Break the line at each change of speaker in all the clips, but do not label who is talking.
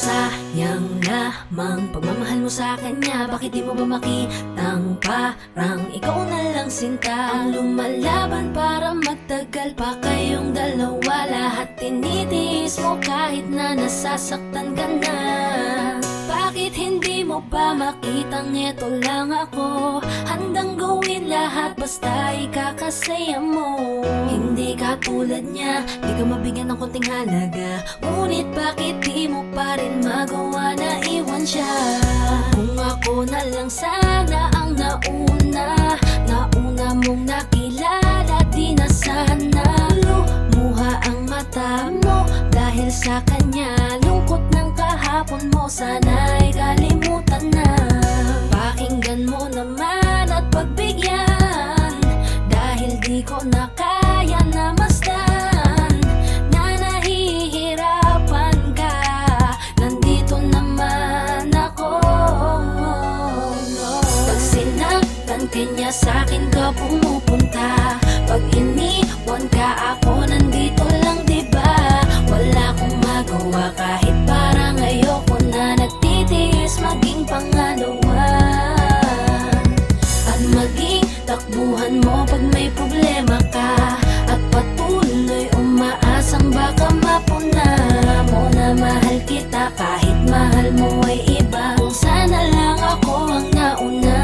Sayang lamang pagmamahal mo sa kanya. Bakit di mo ba makitang parang ikaw na lang sinta ang lumalaban para magtagal pa kayong dalawa? Lahat tinitiis mo kahit na nasasaktan ka na. Bakit hindi mo ba makitang eto lang ako? Handang gawin lahat basta ikakasaya mo. Hindi ka tulad niya, di ka mabigyan ng konting halaga. Ngunit bakit di mo pa rin magawa na iwan siya? Kung ako na lang sana ang nauna mong nakilala, di na sana lumuha ang mata mo dahil sa kanya. Lungkot ng kahapon mo, sana'y kalimutan na. Pakinggan mo naman at pagbigyan, dahil di ko na kaya na masdan na nahihirapan ka. Nandito naman ako. Pag sinaktan ka niya, sa'kin ka pumupunta. Pag iniwan ka, ako nandito lang, diba? Wala akong magawa kahit parang ayoko na. Nagtitiis maging pangalawa at maging takbuhan mo pag may problema ka, at patuloy umaasang baka mapuna mo na mahal kita kahit mahal mo ay iba. Kung sana lang ako ang nauna.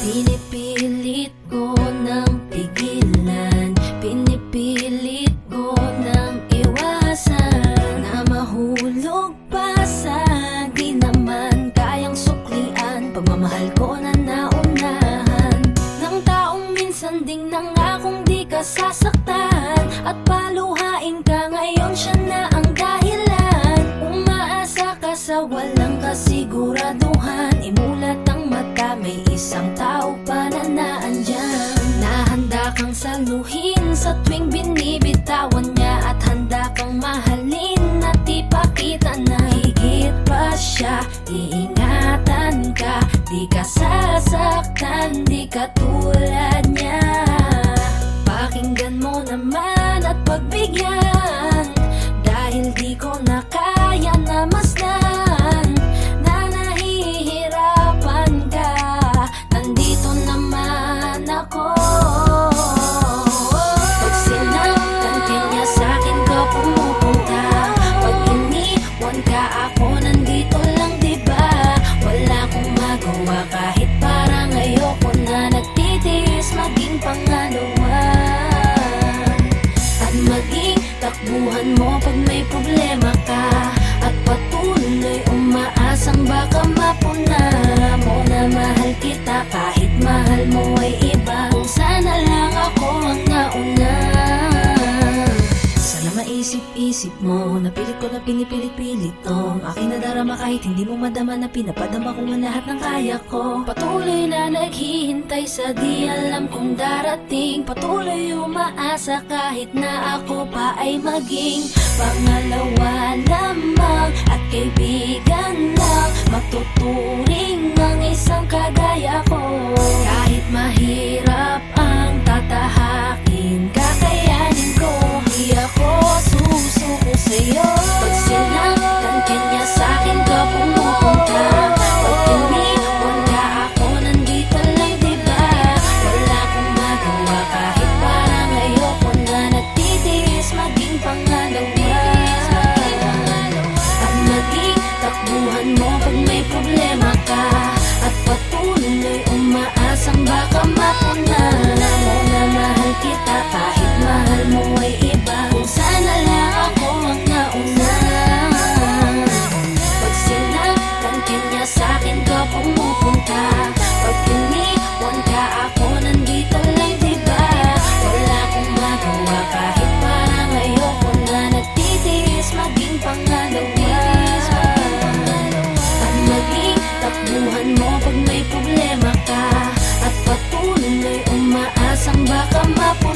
Pinipilit ko ng pigilan, pinipilit ko ng iwasan na mahulog pa sa di naman kayang suklian. Pagmamahal ko na naunahan ng taong minsan ding nangakong di ka sasaktan, at paluhain ka ngayon, siya na ang dahilan. Umaasa ka sa walang kasiguraduhan, imulat ang mata, may isang tao pa na naandyan. Nahanda kang saluhin sa tuwing binibitawan niya, at handa kang mahalin at ipakita na higit pa siya. Iingatan ka, di ka sasaktan, di ka tulad niya. Pakinggan mo naman at pagbigyan, dahil di ko na kaya na masdan na nahihirapan ka. Nandito naman ako. Pag sinaktan ka niya, sa'kin ka pumupunta. Pag iniwan ka, ako nandito lang, diba? Wala akong magawa kahit parang ayoko na. Nagtitiis maging pangalawa at maging takbuhan mo pag may problema ka, at patuloy umaasang baka mapuna mo na mahal kita kahit mahal mo ay iba. Kung sana lang ako ang nauna. Sana maisip-isip mo, napilit ko na pinipilit-pilit tong aking nadarama, kahit hindi mo madama na pinapadama ko ang lahat ng kaya ko. Patuloy na naghihintay sa di alam kung darating. Patuloy umaasa kahit na ako pa ay maging pangalawa lamang at kaibigan lang. Matuturing ang isang kagaya ko. Kahit mahirap ang tatahakin, kakayanin ko. Di ako susuko sa'yo. Pag sinaktan ka niya, sa'kin ka pumupunta. Pag iniwan ka, ako nandito lang, diba? Wala akong magawa kahit parang ayoko na. Nagtitiis maging pangalawa at maging takbuhan mo pag may problema ka, at patuloy umaasang baka mapuna mo na mahal kita kahit mahal mo ay iba. Kung sana lang ako ang nauna. Pag sinaktan ka niya, sa'kin ka pumupunta. Pag iniwan ka, ako nandito lang, diba? Wala akong magawa kahit parang ayoko na. Nagtitiis maging pangalawa at maging takbuhan mo pag may problema ka, at patuloy umaasang baka mapuna